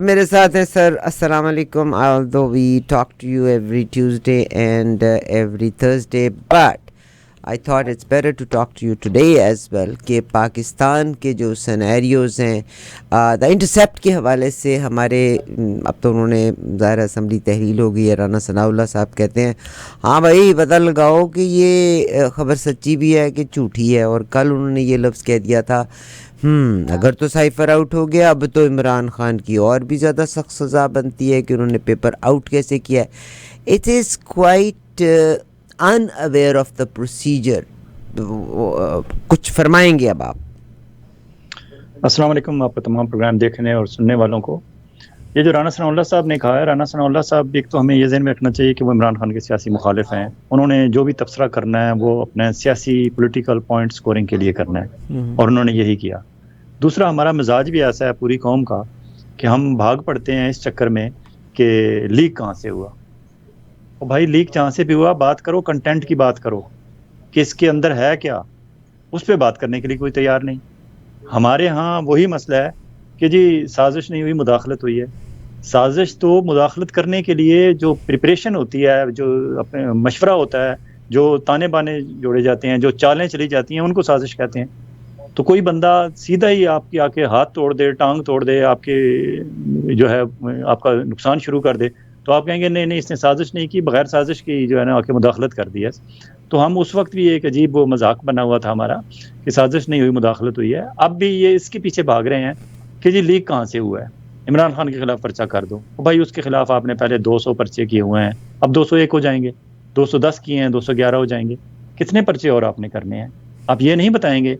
मेरे साथ हैं सर। अस्सलाम वालेकुम। although we talk to you every Tuesday and every Thursday, but I thought it's better to talk to you today as well कि पाकिस्तान के जो सिनेरियोज़ हैं द इंटरसेप्ट के हवाले से हमारे अब तो उन्होंने ज़ाहिर असम्बली तहलील हो गई है। राना सनाउल्लाह साहब कहते हैं हाँ भाई पता लगाओ कि ये ख़बर सच्ची भी है कि झूठी है। और कल उन्होंने ये लफ्ज़ कह दिया था अगर तो साइफ़र आउट हो गया अब तो इमरान खान की और भी ज़्यादा सख्त सज़ा बनती है कि उन्होंने पेपर आउट कैसे किया है। It is quite unaware of the procedure. कुछ फरमाएंगे अब आप? अस्सलाम वालेकुम आपका तमाम प्रोग्राम देखने और सुनने वालों को। ये जो राना सनाउल्लाह साहब ने कहा है, राना सनाउल्लाह साहब एक तो हमें ये ज़हन में रखना चाहिए कि वो इमरान खान के सियासी मुखालिफ हैं। उन्होंने जो भी तबसरा करना है वो अपने सियासी पॉलिटिकल पॉइंट स्कोरिंग के लिए करना है और उन्होंने यही किया। दूसरा, हमारा मिजाज भी ऐसा है पूरी कौम का कि हम भाग पड़ते हैं इस चक्कर में कि लीक कहाँ से हुआ। और भाई लीक जहाँ से भी हुआ बात करो, कंटेंट की बात करो कि इसके अंदर है क्या, उस पर बात करने के लिए कोई तैयार नहीं। हमारे यहाँ वही मसला है कि जी साजिश नहीं हुई, मुदाखलत हुई है। साजिश तो मुदाखलत करने के लिए जो प्रिपरेशन होती है, जो अपने मशवरा होता है, जो ताने बाने जोड़े जाते हैं, जो चालें चली जाती हैं, उनको साजिश कहते हैं। तो कोई बंदा सीधा ही आपकी आके हाथ तोड़ दे, टांग तोड़ दे, आपके जो है आपका नुकसान शुरू कर दे, तो आप कहेंगे नहीं नहीं इसने साजिश नहीं की, बगैर साजिश की जो है ना आके मुदाखलत कर दी है। तो हम उस वक्त भी एक अजीब वो मजाक बना हुआ था हमारा कि साजिश नहीं हुई, मुदाखलत हुई है। अब भी ये इसके पीछे भाग रहे हैं कि जी लीक कहाँ से हुआ है, इमरान खान के खिलाफ पर्चा कर दो। तो भाई उसके खिलाफ आपने पहले 200 पर्चे किए हुए हैं, अब 201 हो जाएंगे, 210 किए हैं 211 हो जाएंगे। कितने पर्चे और आपने करने हैं? आप ये नहीं बताएंगे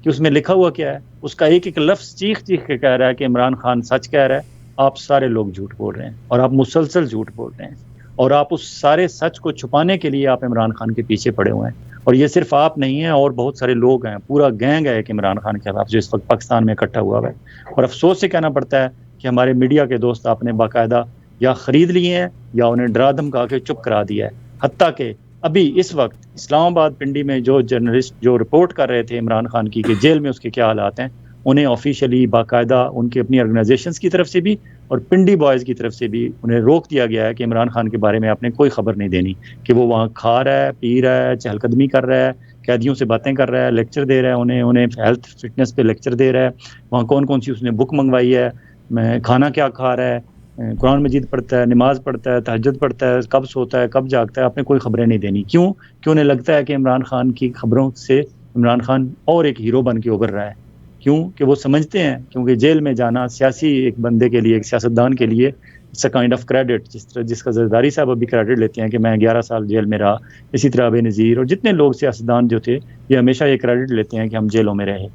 कि उसमें लिखा हुआ क्या है। उसका एक एक लफ्ज चीख चीख के कह रहा है कि इमरान खान सच कह रहा है, आप सारे लोग झूठ बोल रहे हैं और आप मुसलसल झूठ बोल रहे हैं और आप उस सारे सच को छुपाने के लिए आप इमरान खान के पीछे पड़े हुए हैं। और ये सिर्फ आप नहीं हैं और बहुत सारे लोग हैं, पूरा गैंग है कि इमरान खान के खिलाफ जो इस वक्त पाकिस्तान में इकट्ठा हुआ है। और अफसोस से कहना पड़ता है कि हमारे मीडिया के दोस्त आपने बाकायदा या खरीद लिए हैं या उन्हें डरा धमका के चुप करा दिया है। हत्ता के अभी इस वक्त इस्लामाबाद पिंडी में जो जर्नलिस्ट जो रिपोर्ट कर रहे थे इमरान खान की कि जेल में उसके क्या हालात हैं, उन्हें ऑफिशियली बाकायदा उनकी अपनी ऑर्गेनाइजेशंस की तरफ से भी और पिंडी बॉयज़ की तरफ से भी उन्हें रोक दिया गया है कि इमरान खान के बारे में आपने कोई खबर नहीं देनी कि वो वहाँ खा रहा है, पी रहा है, चहलकदमी कर रहा है, कैदियों से बातें कर रहा है, लेक्चर दे रहा है, उन्हें हेल्थ फिटनेस पे लेक्चर दे रहा है, वहाँ कौन कौन सी उसने बुक मंगवाई है, खाना क्या खा रहा है, कुरान मजीद पढ़ता है, नमाज पढ़ता है, तहज्जुद पढ़ता है, कब सोता है, कब जागता है, आपने कोई खबरें नहीं देनी। क्यों? क्यों उन्हें लगता है कि इमरान खान की खबरों से इमरान खान और एक हीरो बन के उभर रहा है। क्यों? कि वो समझते हैं क्योंकि जेल में जाना सियासी एक बंदे के लिए, एक सियासतदान के लिए it's a kind of credit. जिसका जरदारी साहब अभी क्रेडिट लेते हैं कि मैं 11 साल जेल में रहा, इसी तरह बेनज़ीर और जितने लोग सियासतदान जो थे ये हमेशा ये क्रेडिट लेते हैं कि हम जेलों में रहे।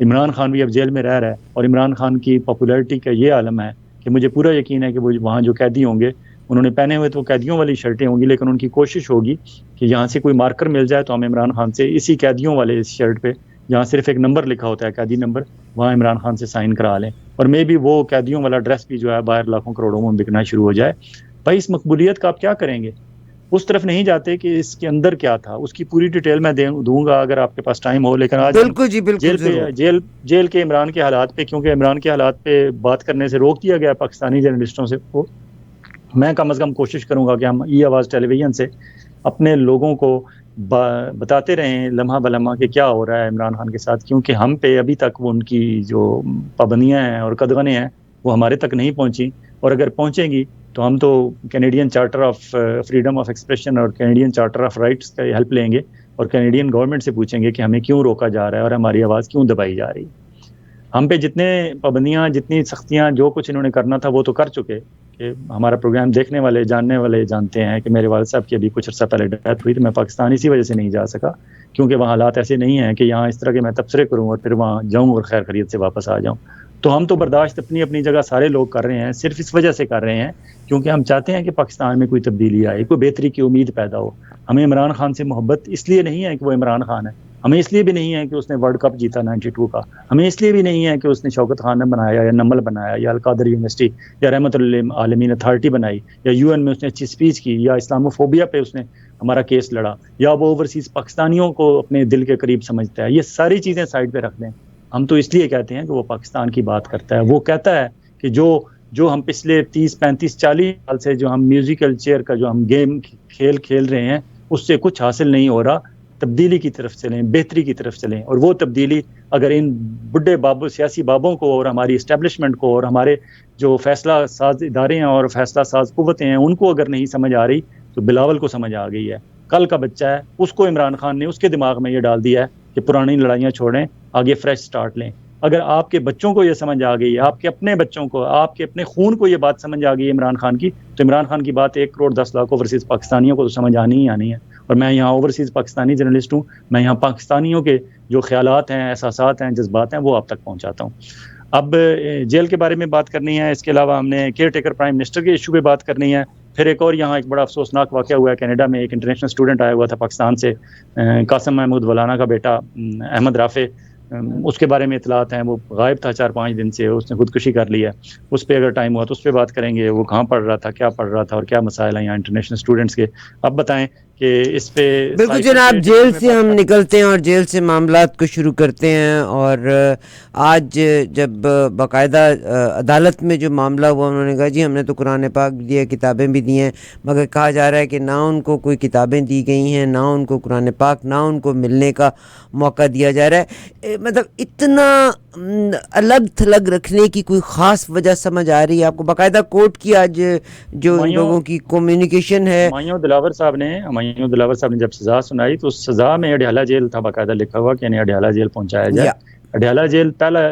इमरान खान भी अब जेल में रह रहा है और इमरान खान की पॉपुलैरिटी का ये आलम है कि मुझे पूरा यकीन है कि वो वहाँ जो कैदी होंगे उन्होंने पहने हुए तो कैदियों वाली शर्टें होंगी, लेकिन उनकी कोशिश होगी कि यहाँ से कोई मार्कर मिल जाए तो हम इमरान खान से इसी कैदियों वाले इस शर्ट पे जहाँ सिर्फ एक नंबर लिखा होता है, कैदी नंबर, वहाँ इमरान खान से साइन करा लें और मे भी वो कैदियों वाला ड्रेस भी जो है बाहर लाखों करोड़ों में बिकना शुरू हो जाए। भाई इस मकबूलियत का आप क्या करेंगे? उस तरफ नहीं जाते कि इसके अंदर क्या था, उसकी पूरी डिटेल मैं दूंगा अगर आपके पास टाइम हो। लेकिन आज बिल्कुल जी, बिल्कुल जेल के इमरान के हालात पे, क्योंकि इमरान के हालात पे बात करने से रोक दिया गया पाकिस्तानी जर्नलिस्टों से, वो मैं कम अज़ कम कोशिश करूंगा कि हम ई आवाज़ टेलीविज़न से अपने लोगों को बताते रहें लम्हा बलम्हा कि क्या हो रहा है इमरान खान के साथ, क्योंकि हम पे अभी तक वो उनकी जो पाबंदियां हैं और कदगने हैं वो हमारे तक नहीं पहुंची। और अगर पहुंचेंगी तो हम तो Canadian charter of freedom of expression और कैनेडियन चार्टर ऑफ राइट्स का हेल्प लेंगे और कैनेडियन गवर्नमेंट से पूछेंगे कि हमें क्यों रोका जा रहा है और हमारी आवाज़ क्यों दबाई जा रही है। हम पे जितने पाबंदियां, जितनी सख्तियां, जो कुछ इन्होंने करना था वो तो कर चुके। कि हमारा प्रोग्राम देखने वाले, जानने वाले जानते हैं कि मेरे वालिद साहब की अभी कुछ अर्सा पहले डेथ हुई, तो मैं पाकिस्तान इसी वजह से नहीं जा सका क्योंकि वहाँ हालात ऐसे नहीं हैं कि यहाँ इस तरह के मैं तबसरे करूँ और फिर वहाँ जाऊँ और खैर खैरियत से वापस आ जाऊँ। तो हम तो बर्दाश्त अपनी अपनी जगह सारे लोग कर रहे हैं, सिर्फ इस वजह से कर रहे हैं क्योंकि हम चाहते हैं कि पाकिस्तान में कोई तब्दीली आए, कोई बेहतरी की उम्मीद पैदा हो। हमें इमरान खान से मोहब्बत इसलिए नहीं है कि वो इमरान खान है, हमें इसलिए भी नहीं है कि उसने वर्ल्ड कप जीता 92 का, हमें इसलिए भी नहीं है कि उसने शौकत खान ने बनाया या नमल बनाया या अलकादर यूनिवर्सिटी या रहमतुल आलमीन अथॉरिटी बनाई या यूएन में उसने अच्छी स्पीच की या इस्लामोफोबिया पे उसने हमारा केस लड़ा या वो ओवरसीज पाकिस्तानियों को अपने दिल के करीब समझता है। ये सारी चीज़ें साइड पे रख दें। हम तो इसलिए कहते हैं कि वो पाकिस्तान की बात करता है। वो कहता है कि जो जो हम पिछले 30, 35, 40 साल से जो हम म्यूजिकल चेयर का जो हम गेम खेल रहे हैं, उससे कुछ हासिल नहीं हो रहा। तब्दीली की तरफ चलें, बेहतरी की तरफ चलें, और वो तब्दीली अगर इन बुढ़े बाबू सियासी बाबों को और हमारी इस्टेब्लिशमेंट को और हमारे जो फैसला साज इदारे हैं और फैसला साज कुव्वतें हैं उनको अगर नहीं समझ आ रही, तो बिलावल को समझ आ गई है। कल का बच्चा है, उसको इमरान खान ने उसके दिमाग में ये डाल दिया है कि पुरानी लड़ाइयाँ छोड़ें, आगे फ्रेश स्टार्ट लें। अगर आपके बच्चों को ये समझ आ गई है, आपके अपने बच्चों को, आपके अपने खून को ये बात समझ आ गई है इमरान खान की, तो इमरान खान की बात 1 करोड़ 10 लाख ओवरसीज पाकिस्तानियों को तो समझ आनी ही आनी है। और मैं यहाँ ओवरसीज पाकिस्तानी जर्नलिस्ट हूँ, मैं यहाँ पाकिस्तानियों के जो ख्यालात हैं, एहसासात हैं, जज्बात हैं, वो आप तक पहुँचाता हूँ। अब जेल के बारे में बात करनी है, इसके अलावा हमने केयर टेकर प्राइम मिनिस्टर के इशू पे बात करनी है। फिर एक और यहाँ एक बड़ा अफसोसनाक वाक़या हुआ है, कनाडा में एक इंटरनेशनल स्टूडेंट आया हुआ था पाकिस्तान से, कासिम महमूद वलाना का बेटा अहमद राफे, उसके बारे में इतलात हैं, वो गायब था 4-5 दिन से, उसने खुदकुशी कर ली है। उस पर अगर टाइम हुआ तो उस पर बात करेंगे, वो कहाँ पढ़ रहा था, क्या पढ़ रहा था और क्या मसाइल हैं यहाँ इंटरनेशनल स्टूडेंट्स के। अब बताएं कि इस पे बिल्कुल जनाब, जेल से हम निकलते हैं और जेल से मामलात को शुरू करते हैं। और आज जब बाकायदा अदालत में जो मामला हुआ, उन्होंने कहा जी हमने तो कुरान पाक भी दिया, किताबें भी दी हैं, मगर कहा जा रहा है कि ना उनको कोई किताबें दी गई हैं, ना उनको कुरान पाक, ना उनको मिलने का मौका दिया जा रहा है। मतलब इतना अलग थलग रखने की कोई ख़ास वजह समझ आ रही है आपको? बाकायदा कोर्ट की आज जो इन लोगों की कम्युनिकेशन है, हुमायूं दिलावर साहब ने जब सजा सुनाई तो उस सजा में अडयाला जेल था बाकायदा लिखा हुआ कि अडयाला जेल पहुंचाया जाए। अडयाला जेल पहला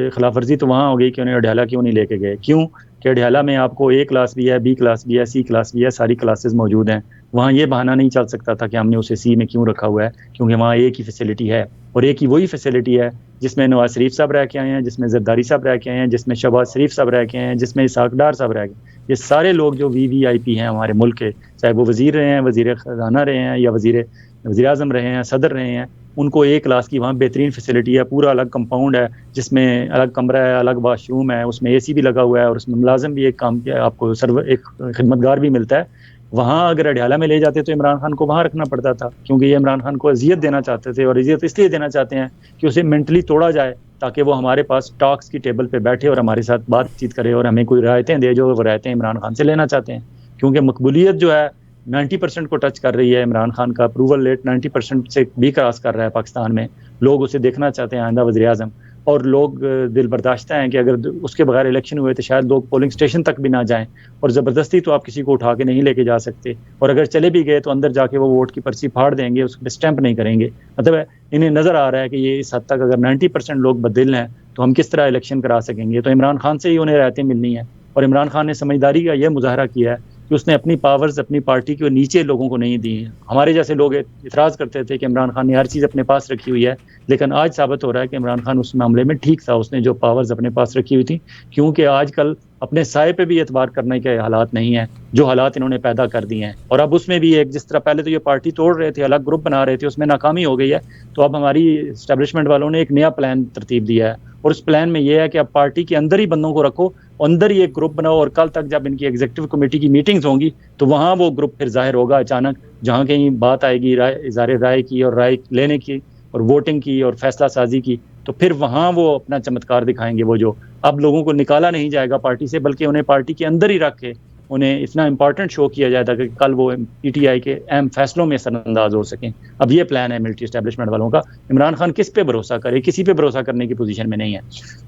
खिलाफ वर्जी तो वहाँ हो गई कि उन्हें अडयाला क्यों नहीं लेके गए। क्यों कि अडयाला में आपको A क्लास भी है, B क्लास भी है, C क्लास भी है, सारी क्लासेस मौजूद हैं। वहाँ ये बहाना नहीं चल सकता था कि हमने उसे C में क्यों रखा हुआ है, क्योंकि वहाँ A की फैसिलिटी है, और A की वही फैसिलिटी है जिसमें नवाज शरीफ साहब रह के आए हैं, जिसमें जरदारी साहब रह के आए हैं, जिसमें शहबाज शरीफ साहब रह के आए हैं, जिसमें इसाक डार साहब रह गए। ये सारे लोग जो VVIP हैं हमारे मुल्क के, चाहे वो वजीर रहे हैं, वजीर खजाना रहे हैं, या वजीर आजम रहे हैं, सदर रहे हैं, उनको A क्लास की वहाँ बेहतरीन फैसिलिटी है, पूरा अलग कंपाउंड है जिसमें अलग कमरा है, अलग वाशरूम है, उसमें AC भी लगा हुआ है, और उसमें मुलाजिम भी एक काम किया, आपको सर्व एक खिदमतगार भी मिलता है। वहाँ अगर अडयाला में ले जाते तो इमरान खान को वहाँ रखना पड़ता था, क्योंकि ये इमरान खान को अजियत देना चाहते थे, और अजियत इसलिए देना चाहते हैं कि उसे मेंटली तोड़ा जाए, ताकि वो हमारे पास टॉक्स की टेबल पे बैठे और हमारे साथ बातचीत करे और हमें कोई रायतें दे, जो वो रायतें इमरान खान से लेना चाहते हैं। क्योंकि मकबूलियत जो है 90% को टच कर रही है, इमरान खान का अप्रूवल रेट 90% से भी क्रॉस कर रहा है पाकिस्तान में। लोग उसे देखना चाहते हैं आइंदा वज़ीर आज़म, और लोग दिल बर्दाश्त हैं कि अगर उसके बगैर इलेक्शन हुए तो शायद लोग पोलिंग स्टेशन तक भी ना जाएं, और ज़बरदस्ती तो आप किसी को उठा के नहीं लेके जा सकते, और अगर चले भी गए तो अंदर जाके वो वोट की पर्ची फाड़ देंगे, उस पर स्टैंप नहीं करेंगे। मतलब इन्हें नज़र आ रहा है कि ये इस हद तक अगर 90% लोग बददिल हैं तो हम किस तरह इलेक्शन करा सकेंगे। तो इमरान खान से ही उन्हें रायतें मिलनी है, और इमरान खान ने समझदारी का यह मुजाहरा किया है कि उसने अपनी पावर्स अपनी पार्टी के नीचे लोगों को नहीं दी हैं। हमारे जैसे लोग इतराज़ करते थे कि इमरान खान ने हर चीज़ अपने पास रखी हुई है, लेकिन आज साबित हो रहा है कि इमरान खान उस मामले में ठीक था, उसने जो पावर्स अपने पास रखी हुई थी, क्योंकि आजकल अपने साए पे भी एतबार करने के हालात नहीं है, जो हालात इन्होंने पैदा कर दिए हैं। और अब उसमें भी एक, जिस तरह पहले तो ये पार्टी तोड़ रहे थे, अलग ग्रुप बना रहे थे, उसमें नाकामी हो गई है, तो अब हमारी इस्टेब्लिशमेंट वालों ने एक नया प्लान तरतीब दिया है, और उस प्लान में यह है कि अब पार्टी के अंदर ही बंदों को रखो, अंदर ही एक ग्रुप बनाओ, और कल तक जब इनकी एग्जीक्यूटिव कमेटी की मीटिंग्स होंगी तो वहाँ वो ग्रुप फिर जाहिर होगा अचानक, जहाँ कहीं बात आएगी इज़हार राय की और राय लेने की और वोटिंग की और फैसला साजी की, तो फिर वहाँ वो अपना चमत्कार दिखाएंगे। वो जो अब लोगों को निकाला नहीं जाएगा पार्टी से, बल्कि उन्हें पार्टी के अंदर ही रख के उन्हें इतना इंपॉर्टेंट शो किया जाता कि कल वो PTI के अहम फैसलों में असरअंदाज हो सकें। अब ये प्लान है मिलिट्री एस्टेब्लिशमेंट वालों का। इमरान खान किस पे भरोसा करे? किसी पे भरोसा करने की पोजीशन में नहीं है।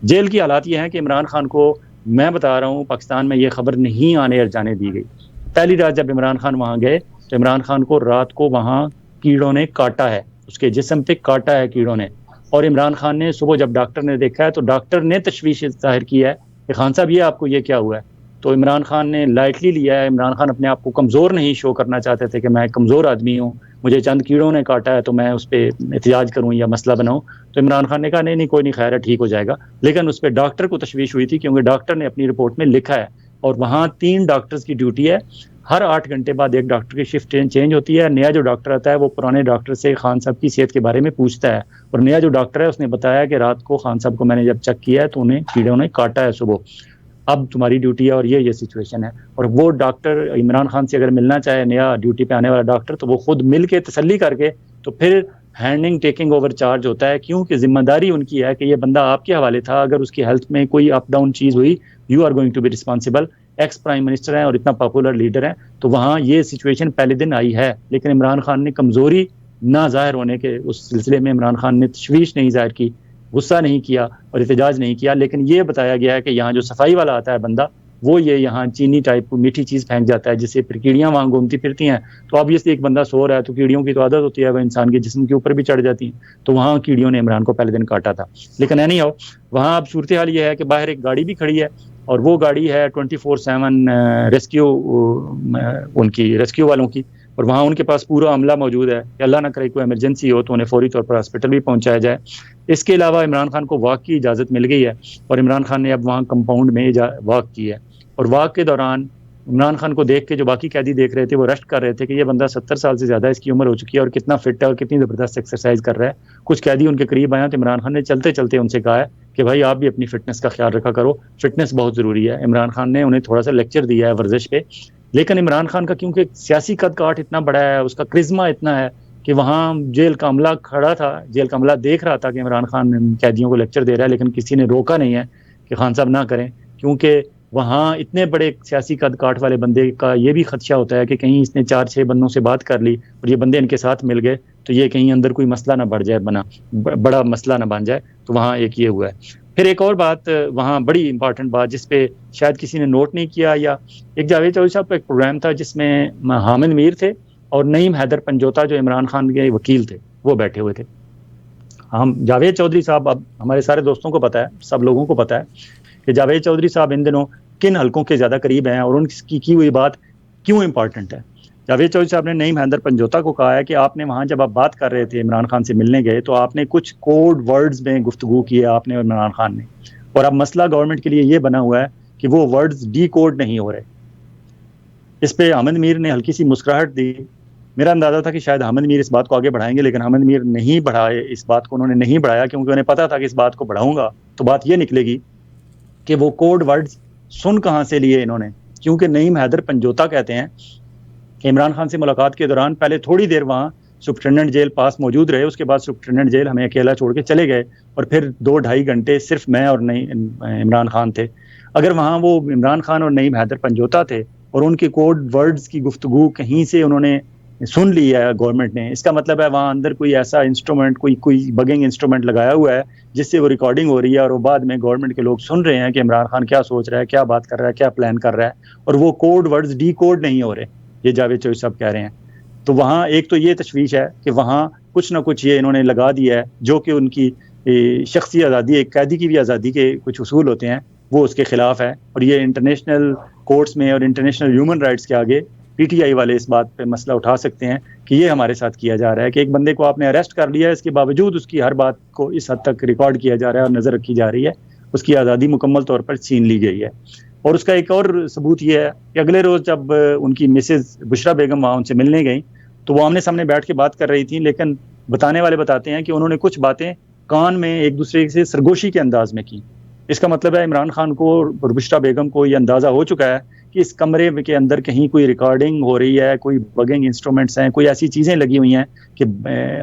जेल की हालात ये हैं कि इमरान खान को, मैं बता रहा हूँ, पाकिस्तान में ये खबर नहीं आने और जाने दी गई। पहली रात जब इमरान खान वहाँ गए तो इमरान खान को रात को वहाँ कीड़ों ने काटा है, उसके जिस्म पे काटा है कीड़ों ने, और इमरान खान ने सुबह जब डॉक्टर ने देखा है तो डॉक्टर ने तशवीश जाहिर की है कि खान साहब ये आपको ये क्या हुआ है। तो इमरान खान ने लाइटली लिया है। इमरान खान अपने आप को कमज़ोर नहीं शो करना चाहते थे कि मैं कमज़ोर आदमी हूँ, मुझे चंद कीड़ों ने काटा है तो मैं उस पर एहतजाज करूँ या मसला बनाऊँ। तो इमरान खान ने कहा नहीं कोई नहीं, खैर है, ठीक हो जाएगा। लेकिन उस पर डॉक्टर को तशवीश हुई थी, क्योंकि डॉक्टर ने अपनी रिपोर्ट में लिखा है, और वहाँ 3 डॉक्टर्स की ड्यूटी है, हर 8 घंटे बाद एक डॉक्टर की शिफ्ट चेंज होती है। नया जो डॉक्टर आता है वो पुराने डॉक्टर से खान साहब की सेहत के बारे में पूछता है, और नया जो डॉक्टर है उसने बताया कि रात को खान साहब को मैंने जब चेक किया है तो उन्हें कीड़ों ने काटा है सुबह, अब तुम्हारी ड्यूटी है और ये सिचुएशन है। और वो डॉक्टर इमरान खान से अगर मिलना चाहे, नया ड्यूटी पे आने वाला डॉक्टर, तो वो खुद मिल के तसल्ली करके तो फिर हैंडिंग टेकिंग ओवर चार्ज होता है, क्योंकि जिम्मेदारी उनकी है कि ये बंदा आपके हवाले था, अगर उसकी हेल्थ में कोई अप डाउन चीज़ हुई, you are going to be responsible. Ex prime minister हैं और इतना पॉपुलर लीडर हैं, तो वहाँ ये सिचुएशन पहले दिन आई है, लेकिन इमरान खान ने कमज़ोरी ना जाहिर होने के उस सिलसिले में इमरान खान ने तशवीश नहीं जाहिर की, गुस्सा नहीं किया और एहतजाज नहीं किया, लेकिन ये बताया गया है कि यहाँ जो सफाई वाला आता है बंदा, वो ये यहाँ चीनी टाइप को मीठी चीज़ फेंक जाता है, जिससे फिर कीड़ियाँ वहाँ घूमती फिरती हैं। तो ऑब्वियसली एक बंदा सो रहा है तो कीड़ियों की तो आदत होती है, वह इंसान के जिस्म के ऊपर भी चढ़ जाती हैं, तो वहाँ कीड़ियों ने इमरान को पहले दिन काटा था। लेकिन एनी हाउ, वहाँ अब सूरत हाल ये है कि बाहर एक गाड़ी भी खड़ी है, और वो गाड़ी है 24/7 रेस्क्यू, उनकी रेस्क्यू वालों की, और वहाँ उनके पास पूरा अमला मौजूद है कि अल्लाह ना करे कोई इमरजेंसी हो तो उन्हें फौरी तौर पर हॉस्पिटल भी पहुँचाया जाए। इसके अलावा इमरान खान को वॉक की इजाज़त मिल गई है, और इमरान खान ने अब वहाँ कंपाउंड में वॉक की है, और वॉक के दौरान इमरान खान को देख के जो बाकी कैदी देख रहे थे वो रेस्ट कर रहे थे कि ये बंदा 70 साल से ज़्यादा इसकी उम्र हो चुकी है और कितना फिट है और कितनी ज़बरदस्त एक्सरसाइज कर रहा है। कुछ कैदी उनके करीब आया तो इमरान खान ने चलते चलते उनसे कहा है कि भाई आप भी अपनी फिटनेस का ख्याल रखा करो, फिटनेस बहुत ज़रूरी है। इमरान खान ने उन्हें थोड़ा सा लेक्चर दिया है वर्जिश पे, लेकिन इमरान खान का क्योंकि सियासी कद काठ इतना बड़ा है, उसका क्रिज्मा इतना है कि वहाँ जेल का अमला खड़ा था, जेल का अमला देख रहा था कि इमरान खान कैदियों को लेक्चर दे रहा है, लेकिन किसी ने रोका नहीं है कि खान साहब ना करें, क्योंकि वहाँ इतने बड़े सियासी कद काठ वाले बंदे का ये भी खदशा होता है कि कहीं इसने 4-6 बंदों से बात कर ली और ये बंदे इनके साथ मिल गए तो ये कहीं अंदर कोई मसला ना बढ़ जाए, बड़ा मसला ना बन जाए। तो वहाँ एक ये हुआ है। फिर एक और बात वहाँ बड़ी इंपॉर्टेंट बात जिस पे शायद किसी ने नोट नहीं किया, या एक जावेद चौधरी साहब का एक प्रोग्राम था जिसमें हामिद मीर थे और नईम हैदर पंजोता जो इमरान खान के वकील थे वो बैठे हुए थे। हम जावेद चौधरी साहब, अब हमारे सारे दोस्तों को पता है, सब लोगों को पता है कि जावेद चौधरी साहब इन दिनों किन हलकों के ज़्यादा करीब हैं और उनकी की हुई बात क्यों इंपॉर्टेंट है। जावेद चौधरी साहब ने नईम हैदर पंजोता को कहा है कि आपने वहाँ जब आप बात कर रहे थे इमरान खान से मिलने गए तो आपने कुछ कोड वर्ड्स में गुफ्तगू की है आपने और इमरान खान ने, और अब मसला गवर्नमेंट के लिए ये बना हुआ है कि वो वर्ड्स डी कोड नहीं हो रहे। इस पे हामिद मीर ने हल्की सी मुस्कुराहट दी। मेरा अंदाजा था कि शायद हामिद मीर इस बात को आगे बढ़ाएंगे, लेकिन हामिद मीर नहीं बढ़ाए, इस बात को उन्होंने नहीं बढ़ाया, क्योंकि उन्हें पता था कि इस बात को बढ़ाऊंगा तो बात ये निकलेगी कि वो कोड वर्ड्स सुन कहाँ से लिए इन्होंने। क्योंकि नईम हैदर पंजोता कहते हैं कि इमरान खान से मुलाकात के दौरान पहले थोड़ी देर वहाँ सुप्रिटेंडेंट जेल पास मौजूद रहे, उसके बाद सुप्रिटेंडेंट जेल हमें अकेला छोड़ के चले गए और फिर 2-2.5 घंटे सिर्फ मैं और इमरान खान थे। अगर वहाँ वो इमरान खान और नईम हैदर पंजोता थे और उनके कोड वर्ड्स की गुफ्तगू कहीं से उन्होंने सुन ली है गवर्नमेंट ने, इसका मतलब है वहाँ अंदर कोई ऐसा इंस्ट्रूमेंट, कोई बगिंग इंस्ट्रूमेंट लगाया हुआ है जिससे वो रिकॉर्डिंग हो रही है और वो बाद में गवर्नमेंट के लोग सुन रहे हैं कि इमरान खान क्या सोच रहा है, क्या बात कर रहा है, क्या प्लान कर रहा है, और वो कोड वर्ड्स डी कोड नहीं हो रहे, ये जावेद चौधरी साहब कह रहे हैं। तो वहाँ एक तो ये तशवीश है कि वहाँ कुछ ना कुछ ये इन्होंने लगा दिया है जो कि उनकी शख्सी आज़ादी, एक कैदी की भी आज़ादी के कुछ उसूल होते हैं, वो उसके खिलाफ है। और ये इंटरनेशनल कोर्ट्स में और इंटरनेशनल ह्यूमन राइट्स के आगे पीटीआई वाले इस बात पे मसला उठा सकते हैं कि ये हमारे साथ किया जा रहा है कि एक बंदे को आपने अरेस्ट कर लिया है, इसके बावजूद उसकी हर बात को इस हद तक रिकॉर्ड किया जा रहा है और नज़र रखी जा रही है, उसकी आज़ादी मुकम्मल तौर पर छीन ली गई है। और उसका एक और सबूत ये है कि अगले रोज़ जब उनकी मिसेज़ बुशरा बेगम वहाँ उनसे मिलने गई तो वो आमने सामने बैठ के बात कर रही थी, लेकिन बताने वाले बताते हैं कि उन्होंने कुछ बातें कान में एक दूसरे से सरगोशी के अंदाज में की। इसका मतलब है इमरान खान को और बुशरा बेगम को ये अंदाज़ा हो चुका है कि इस कमरे के अंदर कहीं कोई रिकॉर्डिंग हो रही है, कोई बगिंग इंस्ट्रूमेंट्स हैं, कोई ऐसी चीज़ें लगी हुई हैं कि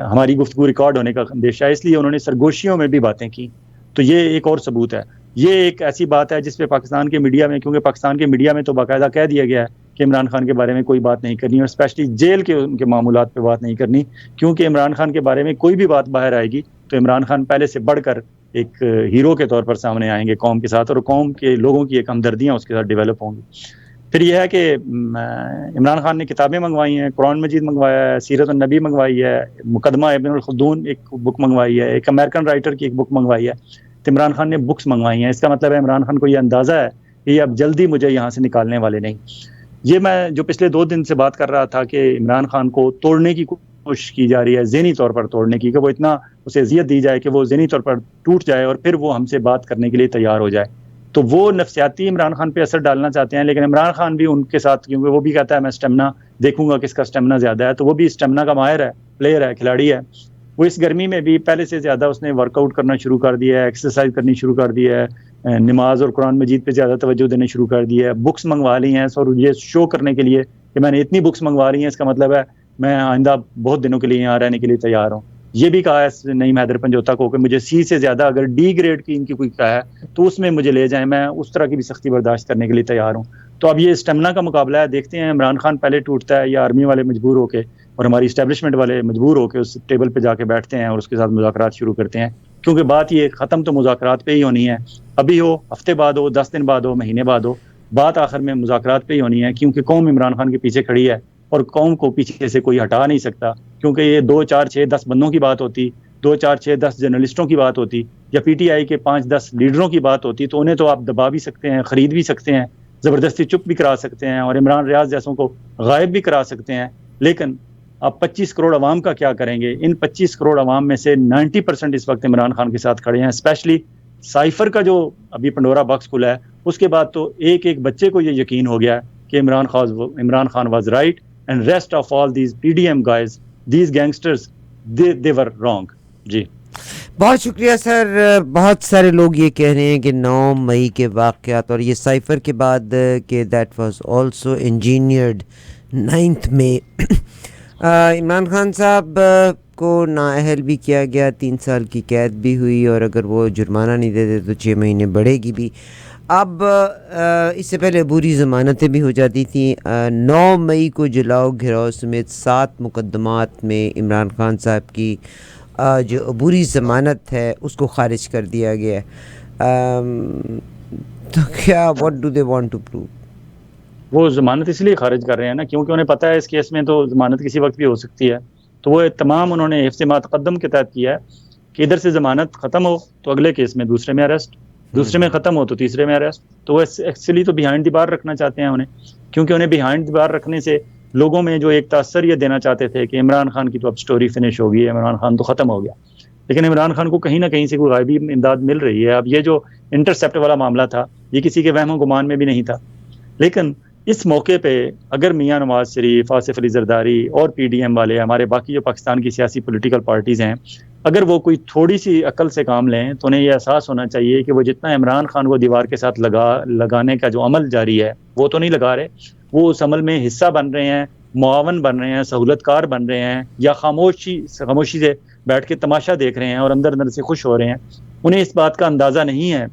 हमारी गुफ्तगू रिकॉर्ड होने का अंदेशा है, इसलिए उन्होंने सरगोशियों में भी बातें की। तो ये एक और सबूत है। ये एक ऐसी बात है जिसपे पाकिस्तान के मीडिया में, क्योंकि पाकिस्तान के मीडिया में तो बाकायदा कह दिया गया है कि इमरान खान के बारे में कोई बात नहीं करनी और स्पेशली जेल के उनके मामूलात पे बात नहीं करनी, क्योंकि इमरान खान के बारे में कोई भी बात बाहर आएगी तो इमरान खान पहले से बढ़कर एक हीरो के तौर पर सामने आएंगे कौम के साथ, और कौम के लोगों की एक हमदर्दियाँ उसके साथ डेवलप होंगी। फिर यह है कि इमरान खान ने किताबें मंगवाई हैं, कुरान मजीद मंगवाया है, सीरत नबी मंगवाई है, मुकदमा इब्न खुल्दून एक बुक मंगवाई है, एक अमेरिकन राइटर की एक बुक मंगवाई है। तो इमरान खान ने बुक्स मंगवाई हैं। इसका मतलब है इमरान खान को ये अंदाज़ा है कि अब जल्दी मुझे यहाँ से निकालने वाले नहीं। ये मैं जो पिछले 2 दिन से बात कर रहा था कि इमरान खान को तोड़ने की कोशिश की जा रही है, ज़हनी तौर पर तोड़ने की, कि वो इतना उसे अजियत दी जाए कि वो ज़हनी तौर पर टूट जाए और फिर वो हमसे बात करने के लिए तैयार हो जाए। तो वो नफ्सियाती इमरान खान पे असर डालना चाहते हैं, लेकिन इमरान खान भी उनके साथ, क्योंकि वो भी कहता है मैं स्टेमिना देखूंगा किसका स्टेमिना ज़्यादा है, तो वो भी स्टेमिना का माहिर है, प्लेयर है, खिलाड़ी है। वो इस गर्मी में भी पहले से ज़्यादा उसने वर्कआउट करना शुरू कर दिया है, एक्सरसाइज करनी शुरू कर दिया है, नमाज और कुरान मजीद पे ज़्यादा तवज्जो देने शुरू कर दिया है, बुक्स मंगवा ली हैं और ये शो करने के लिए कि मैंने इतनी बुक्स मंगवा ली हैं, इसका मतलब है मैं आइंदा बहुत दिनों के लिए यहाँ रहने के लिए तैयार हूँ। ये भी कहा है नईम हैदर पंजोता को कि मुझे सी से ज़्यादा अगर डी ग्रेड की इनकी कोई का है तो उसमें मुझे ले जाएं, मैं उस तरह की भी सख्ती बर्दाश्त करने के लिए तैयार हूँ। तो अब ये स्टेमिना का मुकाबला है, देखते हैं इमरान खान पहले टूटता है या आर्मी वाले मजबूर होके और हमारी इस्टेब्लिशमेंट वाले मजबूर होके उस टेबल पे जाके बैठते हैं और उसके साथ मुज़ाकरात शुरू करते हैं। क्योंकि बात ये ख़त्म तो मुज़ाकरात पे ही होनी है, अभी हो, हफ्ते बाद हो, 10 दिन बाद हो, महीने बाद हो, बात आखिर में मुज़ाकरात पे ही होनी है। क्योंकि कौम इमरान खान के पीछे खड़ी है और कौम को पीछे से कोई हटा नहीं सकता। क्योंकि ये 2, 4, 6, 10 बंदों की बात होती, 2, 4, 6, 10 जर्नलिस्टों की बात होती या पीटीआई के 5, 10 लीडरों की बात होती तो उन्हें तो आप दबा भी सकते हैं, खरीद भी सकते हैं, ज़बरदस्ती चुप भी करा सकते हैं और इमरान रियाज जैसों को गायब भी करा सकते हैं। लेकिन आप 25 करोड़ अवाम का क्या करेंगे? इन 25 करोड़ अवाम में से 90% इस वक्त इमरान खान के साथ खड़े हैं। स्पेशली साइफर का जो अभी पंडोरा बॉक्स खुला है उसके बाद तो एक एक बच्चे को ये यकीन हो गया कि Imran Khan was right and rest of all these PDM guys, these gangsters, they were wrong. जी बहुत शुक्रिया सर। बहुत सारे लोग ये कह रहे हैं कि 9 मई के वाक़यात और ये साइफ़र के बाद के दैट वाज आल्सो इंजीनियर्ड 9 मई। इमरान खान साहब को नाअहल भी किया गया, 3 साल की कैद भी हुई और अगर वो जुर्माना नहीं देते तो 6 महीने बढ़ेगी भी। अब इससे पहले बुरी ज़मानतें भी हो जाती थी। 9 मई को जलाओ घिराव समेत 7 मुकदमात में इमरान खान साहब की जो अबूरी ज़मानत है उसको ख़ारिज कर दिया गया है। तो क्या what do they want to prove? वो ज़मानत इसलिए खारिज कर रहे हैं ना क्योंकि उन्हें पता है इस केस में तो ज़मानत किसी वक्त भी हो सकती है। तो वो तमाम उन्होंने हिफ्ज़ मा तक़द्दम के तहत किया है कि इधर से ज़मानत ख़त्म हो तो अगले केस में दूसरे में अरेस्ट, दूसरे में ख़त्म हो तो तीसरे में अरेस्ट। तो वो एक्चुअली तो बिहाइंड द बार रखना चाहते हैं उन्हें, क्योंकि उन्हें बिहाइंड द बार रखने से लोगों में जो एक तासर ये देना चाहते थे कि इमरान खान की तो अब स्टोरी फिनिश होगी, इमरान खान तो ख़त्म हो गया। लेकिन इमरान खान को कहीं ना कहीं से कोई गायबी इमदाद मिल रही है। अब ये जो इंटरसेप्ट वाला मामला था ये किसी के वहम गुमान में भी नहीं था। लेकिन इस मौके पे अगर मियां नवाज शरीफ, आसिफ अली जरदारी और पीडीएम वाले, हमारे बाकी जो पाकिस्तान की सियासी पॉलिटिकल पार्टीज़ हैं, अगर वो कोई थोड़ी सी अकल से काम लें तो उन्हें यह एहसास होना चाहिए कि वो जितना इमरान खान को दीवार के साथ लगाने का जो अमल जारी है वो तो नहीं लगा रहे, वो उस अमल में हिस्सा बन रहे हैं, मुआवन बन रहे हैं, सहूलतकार बन रहे हैं, या खामोशी से बैठ के तमाशा देख रहे हैं और अंदर अंदर से खुश हो रहे हैं। उन्हें इस बात का अंदाज़ा नहीं है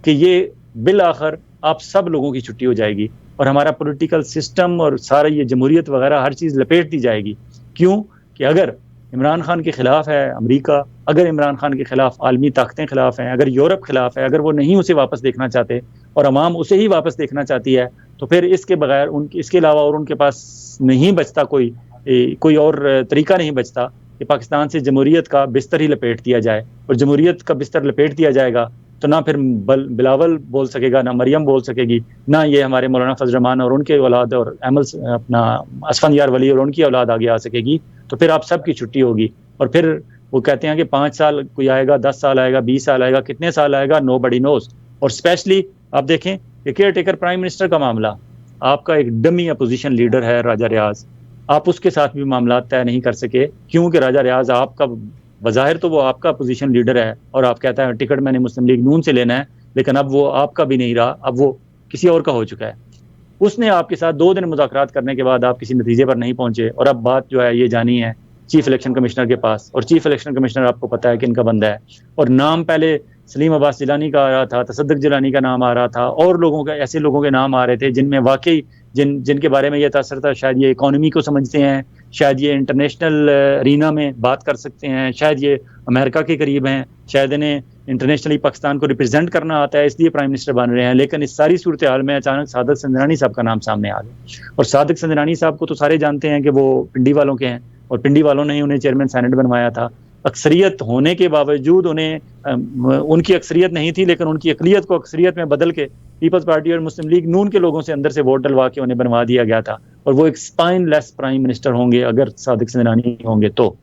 कि ये बिल आखिर आप सब लोगों की छुट्टी हो जाएगी और हमारा पॉलिटिकल सिस्टम और सारा ये जमहूरियत वगैरह हर चीज़ लपेट दी जाएगी। क्यों कि अगर इमरान खान के ख़िलाफ़ है अमेरिका, अगर इमरान खान के ख़िलाफ़ आलमी ताकतें ख़िलाफ़ हैं, अगर यूरोप ख़िलाफ़ है, अगर वो नहीं उसे वापस देखना चाहते और अवाम उसे ही वापस देखना चाहती है तो फिर इसके बगैर इसके अलावा और उनके पास नहीं बचता कोई और तरीका नहीं बचता कि पाकिस्तान से जमहूरियत का बिस्तर ही लपेट दिया जाए। और जमहूरियत का बिस्तर लपेट दिया जाएगा तो ना फिर बिलावल बोल सकेगा, ना मरियम बोल सकेगी, ना ये हमारे मौलाना फजल रहमान और उनके औलाद और अहमद अपना असफंदियार वली और उनकी औलाद आगे आ सकेगी। तो फिर आप सब की छुट्टी होगी। और फिर वो कहते हैं कि 5 साल कोई आएगा, 10 साल आएगा, 20 साल आएगा, कितने साल आएगा, नोबडी नोज। और स्पेशली आप देखें कि केयर टेकर प्राइम मिनिस्टर का मामला, आपका एक डमी अपोजिशन लीडर है राजा रियाज, आप उसके साथ भी मामला तय नहीं कर सके क्योंकि राजा रियाज आपका बज़ाहिर तो वो आपका अपोजिशन लीडर है और आप कहता है टिकट मैंने मुस्लिम लीग नून से लेना है, लेकिन अब वो आपका भी नहीं रहा, अब वो किसी और का हो चुका है। उसने आपके साथ 2 दिन मुज़ाकरात करने के बाद आप किसी नतीजे पर नहीं पहुंचे और अब बात जो है ये जानी है चीफ इलेक्शन कमिश्नर के पास। और चीफ इलेक्शन कमिश्नर आपको पता है कि इनका बंदा है और नाम पहले सलीम अब्बास जिलानी का आ रहा था, तसद्दुक जिलानी का नाम आ रहा था और लोगों का ऐसे लोगों के नाम आ रहे थे जिनमें वाकई जिनके बारे में यह तासर था शायद ये इकोनॉमी को समझते हैं, शायद ये इंटरनेशनल रीना में बात कर सकते हैं, शायद ये अमेरिका के करीब हैं, शायद इन्हें इंटरनेशनली पाकिस्तान को रिप्रेजेंट करना आता है इसलिए प्राइम मिनिस्टर बन रहे हैं। लेकिन इस सारी सूरत हाल में अचानक सादिक संदरानी साहब का नाम सामने आ गया। और सादिक संदरानी साहब को तो सारे जानते हैं कि वो पिंडी वालों के हैं और पिंडी वालों ने ही उन्हें चेयरमैन सेनेट बनवाया था। अक्सरियत होने के बावजूद उनकी अक्सरियत नहीं थी, लेकिन उनकी अकलियत को अक्सरियत में बदल के पीपल्स पार्टी और मुस्लिम लीग नून के लोगों से अंदर से वोट डलवा के उन्हें बनवा दिया गया था। और वो एक स्पाइनलेस प्राइम मिनिस्टर होंगे अगर सादिक संदरानी होंगे तो।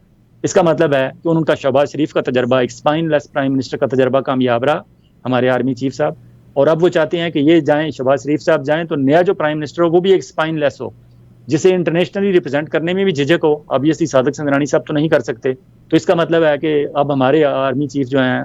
इसका मतलब है कि उनका शहबाज शरीफ का तजर्बा, एक स्पाइनलेस प्राइम मिनिस्टर का तजर्बा कामयाब रहा, हमारे आर्मी चीफ साहब। और अब वो चाहते हैं कि ये जाएं, शहबाज शरीफ साहब जाएं तो नया जो प्राइम मिनिस्टर हो वो भी एक स्पाइनलेस हो, जिसे इंटरनेशनली रिप्रेजेंट करने में भी झिझक हो। अब ये सादिक संदरानी साहब तो नहीं कर सकते। तो इसका मतलब है कि अब हमारे आर्मी चीफ जो हैं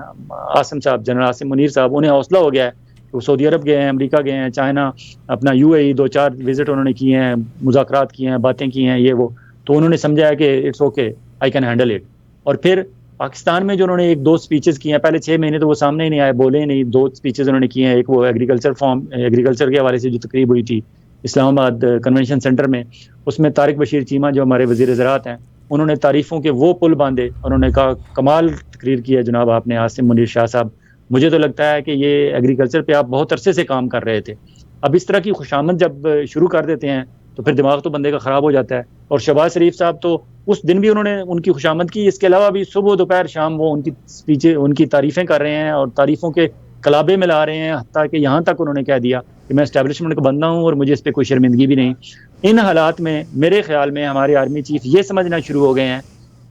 आसिम साहब, जनरल आसिम मुनीर साहब, उन्हें हौसला हो गया है। वो सऊदी अरब गए हैं, अमेरिका गए हैं, चाइना, अपना यूएई 2-4 विजिट उन्होंने किए हैं, मुज़ाकरात किए हैं, बातें की हैं, ये वो। तो उन्होंने समझा है कि it's okay, I can handle it. और फिर पाकिस्तान में जो उन्होंने एक दो स्पीचेस की हैं, पहले 6 महीने तो वो सामने ही नहीं आए, बोले ही नहीं, 2 स्पीचेस उन्होंने की हैं। एक वो एग्रीकल्चर के हवाले से जो तकरीब हुई थी इस्लामाबाद कन्वेंशन सेंटर में, उसमें तारिक बशीर चीमा जो हमारे वज़ीर ज़राअत हैं, उन्होंने तारीफ़ों के वो पुल बांधे। उन्होंने कहा कमाल तकरीर की है जनाब आपने, आसिम मुनीर शाह साहब, मुझे तो लगता है कि ये एग्रीकल्चर पे आप बहुत अरसे से काम कर रहे थे। अब इस तरह की खुशामद जब शुरू कर देते हैं तो फिर दिमाग तो बंदे का ख़राब हो जाता है। और शहबाज शरीफ साहब तो उस दिन भी उन्होंने उनकी खुशामद की, इसके अलावा भी सुबह दोपहर शाम वो उनकी स्पीचें, उनकी तारीफ़ें कर रहे हैं और तारीफ़ों के कलाबे में ला रहे हैं, हत्ता कि यहाँ तक उन्होंने कह दिया कि मैं एस्टैब्लिशमेंट का बंदा हूँ और मुझे इस पर कोई शर्मिंदगी भी नहीं। इन हालात में मेरे ख्याल में हमारे आर्मी चीफ ये समझना शुरू हो गए हैं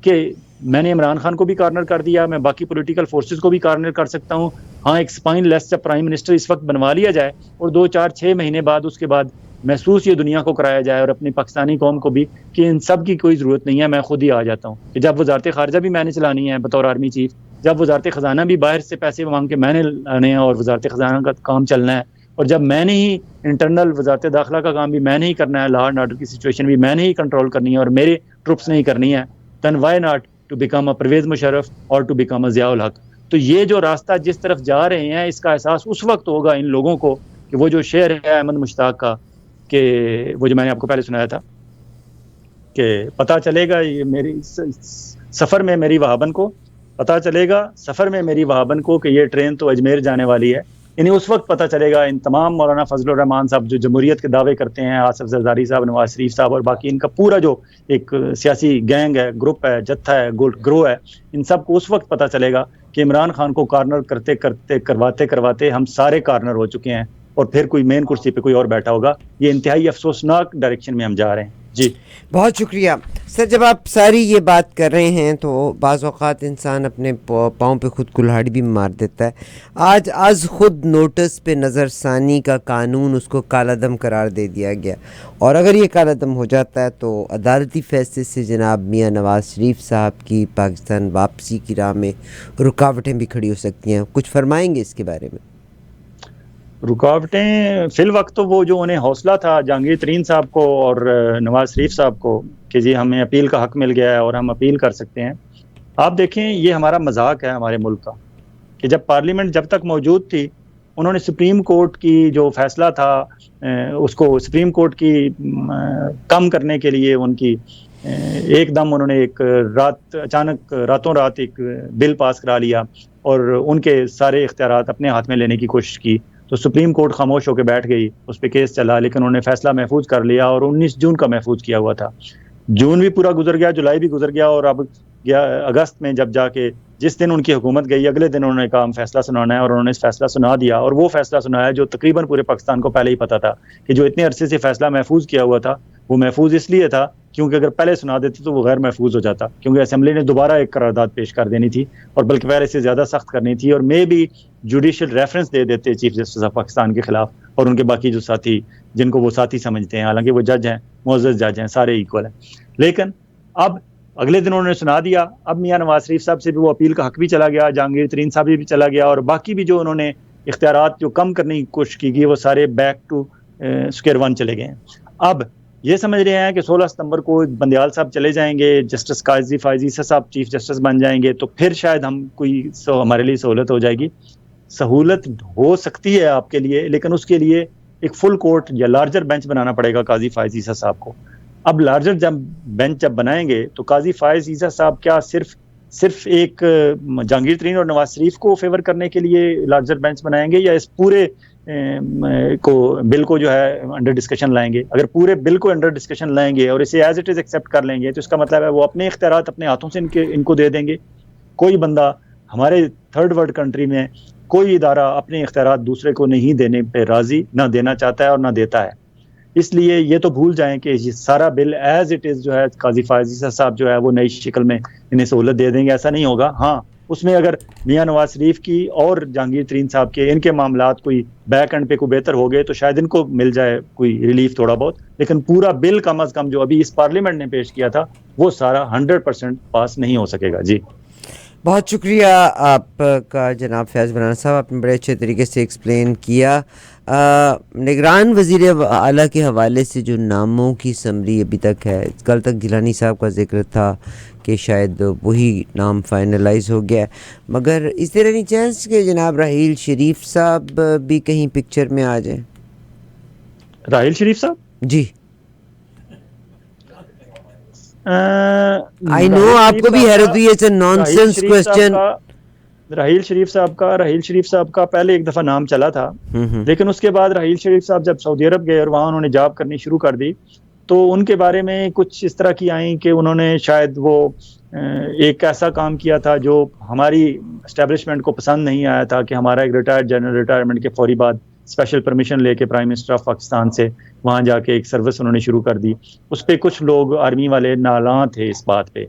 कि मैंने इमरान खान को भी कॉर्नर कर दिया, मैं बाकी पॉलिटिकल फोर्सेस को भी कॉर्नर कर सकता हूँ। हाँ, एक स्पाइन लेस जब प्राइम मिनिस्टर इस वक्त बनवा लिया जाए और 2 4 6 महीने बाद उसके बाद महसूस ये दुनिया को कराया जाए और अपनी पाकिस्तानी कौम को भी कि इन सब की कोई ज़रूरत नहीं है, मैं खुद ही आ जाता हूँ। कि जब वजारत ख़ारजा भी मैंने चलानी है बतौर आर्मी चीफ, जब वजारत ख़जाना भी बाहर से पैसे मांग के मैंने लाने हैं और वजारत ख़जाना का काम चलना है, और जब मैंने ही इंटरनल वजारत दाखिला का काम भी मैंने ही करना है, लॉ एंड ऑर्डर की सिचुएशन भी मैंने ही कंट्रोल करनी है और मेरे ट्रुप्स ने ही करनी है, then why not to become a Parvez Musharraf और टू बिकम अ ज़ियाउल हक। तो ये जो रास्ता जिस तरफ जा रहे हैं, इसका एहसास उस वक्त होगा इन लोगों को कि वो जो शेर है अहमद मुश्ताक का, कि वो जो मैंने आपको पहले सुनाया था कि पता चलेगा ये मेरी सफ़र में मेरी वहाबन को, पता चलेगा सफ़र में मेरी वहाबन को कि ये ट्रेन तो अजमेर जाने वाली है। इन्हें उस वक्त पता चलेगा, इन तमाम मौलाना फजलुर रहमान साहब जो जमहूरियत के दावे करते हैं, आसिफ जरदारी साहब, नवाज शरीफ साहब और बाकी इनका पूरा जो एक सियासी गैंग है, ग्रुप है, जत्था है, ग्रोह है, इन सब को उस वक्त पता चलेगा कि इमरान खान को कॉर्नर करते करते करवाते करवाते हम सारे कॉर्नर हो चुके हैं और फिर कोई मेन कुर्सी पे कोई और बैठा होगा। ये इंतहाई अफसोसनाक डायरेक्शन में हम जा रहे हैं। जी बहुत शुक्रिया सर। जब आप सारी ये बात कर रहे हैं तो बाज़ औक़ात इंसान अपने पाँव पे खुद कुल्हाड़ी भी मार देता है। आज खुद नोटिस पे नज़रसानी का कानून उसको कालादम करार दे दिया गया, और अगर ये कालादम हो जाता है तो अदालती फैसले से जनाब मियाँ नवाज शरीफ साहब की पाकिस्तान वापसी की राह में रुकावटें भी खड़ी हो सकती हैं। कुछ फरमाएंगे इसके बारे में? रुकावटें फिल वक्त तो वो जो उन्हें हौसला था जहांगीर तरीन साहब को और नवाज शरीफ साहब को कि जी हमें अपील का हक मिल गया है और हम अपील कर सकते हैं। आप देखें, ये हमारा मजाक है हमारे मुल्क का कि जब पार्लियामेंट जब तक मौजूद थी, उन्होंने सुप्रीम कोर्ट की जो फैसला था उसको सुप्रीम कोर्ट की कम करने के लिए उनकी एकदम उन्होंने एक रात अचानक रातों रात एक बिल पास करा लिया और उनके सारे इख्तियारात अपने हाथ में लेने की कोशिश की। तो सुप्रीम कोर्ट खामोश होकर बैठ गई, उस पर केस चला, लेकिन उन्होंने फैसला महफूज कर लिया और 19 जून का महफूज किया हुआ था। जून भी पूरा गुजर गया, जुलाई भी गुजर गया, और अब गया अगस्त में जब जाके जिस दिन उनकी हुकूमत गई, अगले दिन उन्होंने कहा हम फैसला सुनाना है, और उन्होंने इस फैसला सुना दिया। और वो फैसला सुनाया जो तकरीबन पूरे पाकिस्तान को पहले ही पता था कि जो इतने अरसे से फैसला महफूज किया हुआ था वो महफूज इसलिए था क्योंकि अगर पहले सुना देते तो वो गैर महफूज हो जाता, क्योंकि असेंबली ने दोबारा एक करारदाद पेश कर देनी थी और बल्कि पहले से ज़्यादा सख्त करनी थी, और मे भी जुडिशल रेफरेंस दे देते चीफ जस्टिस ऑफ पाकिस्तान के खिलाफ और उनके बाकी जो साथी जिनको वो साथी समझते हैं, हालांकि वो जज हैं, मुअज़्ज़ज़ जज हैं, सारे इक्वल हैं। लेकिन अब अगले दिन उन्होंने सुना दिया। अब मियाँ नवाज शरीफ साहब से भी वो अपील का हक भी चला गया, जहांगीर तरीन साहब भी चला गया, और बाकी भी जो उन्होंने इख्तियारात जो कम करने की कोशिश की गई वो सारे बैक टू स्क्वायर वन चले गए हैं। अब ये समझ रहे हैं कि 16 सितंबर को बंदियाल साहब चले जाएंगे, जस्टिस काजी फायजी साहब चीफ जस्टिस बन जाएंगे तो फिर शायद हम कोई हमारे लिए सहूलत हो जाएगी। सहूलत हो सकती है आपके लिए, लेकिन उसके लिए एक फुल कोर्ट या लार्जर बेंच बनाना पड़ेगा काजी फायज ईसा साहब को। अब लार्जर बेंच जब बनाएंगे तो काजी फायज ईसा साहब क्या सिर्फ एक जहांगीर तरीन और नवाज शरीफ को फेवर करने के लिए लार्जर बेंच बनाएंगे, या इस पूरे बिल को जो है अंडर डिस्कशन लाएंगे? अगर पूरे बिल को अंडर डिस्कशन लाएंगे और इसे एज इट इज एक्सेप्ट कर लेंगे तो इसका मतलब है वो अपने इख्तियारात अपने हाथों से इनको दे देंगे। कोई बंदा हमारे थर्ड वर्ल्ड कंट्री में कोई इदारा अपने इख्तियारात दूसरे को नहीं देने पे राजी, ना देना चाहता है और ना देता है। इसलिए ये तो भूल जाएं कि ये सारा बिल एज इट इज जो है काजी फायज ईसा साहब जो है वो नई शक्ल में इन्हें सहूलत दे देंगे, ऐसा नहीं होगा। हाँ, उसमें अगर मियाँ नवाज शरीफ की और जहांगीर तरीन साहब के इनके मामलात कोई बैक एंड पे कोई बेहतर हो गए तो शायद इनको मिल जाए कोई रिलीफ थोड़ा बहुत, लेकिन पूरा बिल कम अज कम जो अभी इस पार्लियामेंट ने पेश किया था वो सारा 100% पास नहीं हो सकेगा। जी बहुत शुक्रिया आपका जनाब फैज़ बनाना साहब, आपने बड़े अच्छे तरीके से एक्सप्लेन किया। निगरान वज़ीर आला के हवाले से जो नामों की समरी अभी तक है, कल तक गिलानी साहब का जिक्र था कि शायद वही नाम फाइनलाइज हो गया, मगर इस तरह नहीं चांस कि जनाब राहील शरीफ साहब भी कहीं पिक्चर में आ जाए? राहील शरीफ साहब जी, आई नो राहील आपको भी हैरत हुई, इट्स अ राहील नॉनसेंस शरीफ साहब क्वेश्चन। का राहील शरीफ साहब का पहले एक दफा नाम चला था, हम्म। लेकिन उसके बाद राहील शरीफ साहब जब सऊदी अरब गए और वहां उन्होंने जॉब करनी शुरू कर दी, तो उनके बारे में कुछ इस तरह की आई कि उन्होंने शायद वो एक ऐसा काम किया था जो हमारी एस्टेब्लिशमेंट को पसंद नहीं आया था, कि हमारा एक रिटायर्ड जनरल रिटायरमेंट के फौरी बाद स्पेशल परमिशन लेके प्राइम मिनिस्टर ऑफ पाकिस्तान से वहां जाके एक सर्विस उन्होंने शुरू कर दी। उस पर कुछ लोग आर्मी वाले नालां थे इस बात पे,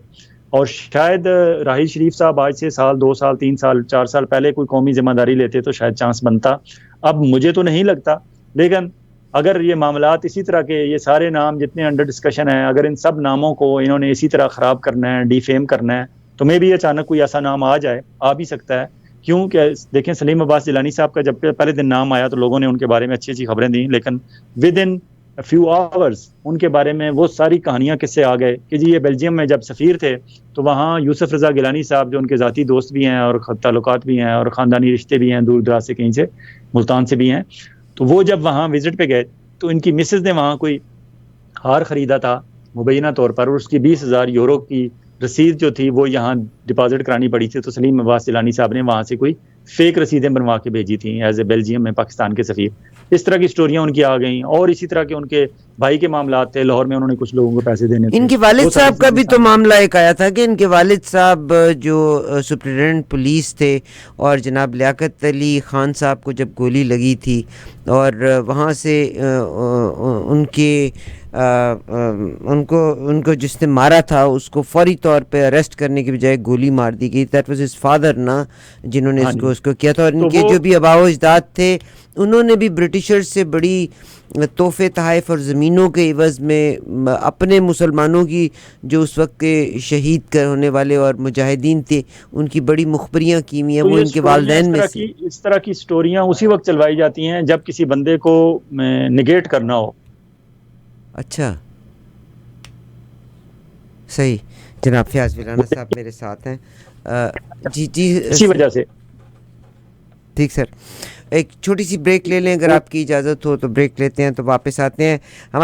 और शायद राहील शरीफ साहब आज से साल 2 साल 3 साल 4 साल पहले कोई कौमी जिम्मेदारी लेते तो शायद चांस बनता। अब मुझे तो नहीं लगता, लेकिन अगर ये मामलात इसी तरह के, ये सारे नाम जितने अंडर डिस्कशन हैं, अगर इन सब नामों को इन्होंने इसी तरह ख़राब करना है, डिफेम करना है, तो मे भी अचानक कोई ऐसा नाम आ जाए, आ भी सकता है। क्यों? क्या देखें, सलीम अब्बास जिलानी साहब का जब पहले दिन नाम आया तो लोगों ने उनके बारे में अच्छी अच्छी खबरें दी, लेकिन विद इन फ्यू आवर्स उनके बारे में वो सारी कहानियां किससे आ गए कि जी ये बेल्जियम में जब सफ़ीर थे तो वहाँ यूसुफ रज़ा गिलानी साहब, जो उनके ज़ाती दोस्त भी हैं और ताल्लुकात भी हैं और ख़ानदानी रिश्ते भी हैं, दूर दराज से कहीं से, मुल्तान से भी हैं, तो वो जब वहाँ विजिट पे गए तो इनकी मिसेज ने वहाँ कोई हार खरीदा था मुबैना तौर पर, और उसकी 20,000 यूरो की रसीद जो थी वो यहाँ डिपॉजिट करानी पड़ी थी, तो सलीम अब्बास जिलानी साहब ने वहाँ से कोई फेक रसीदें बनवा के भेजी थी एज ए बेल्जियम में पाकिस्तान के सफ़ीर। इस तरह की स्टोरियां उनकी आ गई, और इसी तरह के उनके भाई के मामलात थे, लाहौर में उन्होंने कुछ लोगों को पैसे देने थे। इनके वालिद साहब का भी तो मामला एक आया था कि इनके वालिद साहब जो सुप्रिटेंडेंट पुलिस थे, और जनाब लियाकत अली ख़ान साहब को जब गोली लगी थी और वहाँ से उनके उनको जिसने मारा था उसको फौरी तौर पे अरेस्ट करने के बजाय गोली मार दी गई। दैट वाज हिज फादर ना, जिन्होंने हाँ इसको जी। उसको किया था। और तो इनके वो जो भी आबाओ अजदाद थे उन्होंने भी ब्रिटिशर्स से बड़ी तोहफे तहाइफ और ज़मीनों के इवज़ में अपने मुसलमानों की जो उस वक्त के शहीद कर होने वाले और मुजाहिदीन थे उनकी बड़ी मुखबरियाँ की हुई हैं, तो वो ये इनके स्टोरियां वालदैन में से। इस तरह की स्टोरियां उसी वक्त चलवाई जाती हैं जब किसी बंदे को निगेट करना हो। अच्छा, सही। जनाब फयाज विलाना साहब मेरे साथ हैं। जी जी, इसी वजह से ठीक सर, एक छोटी सी ब्रेक ले लें अगर आपकी इजाज़त हो तो। ब्रेक लेते हैं तो वापस आते हैं।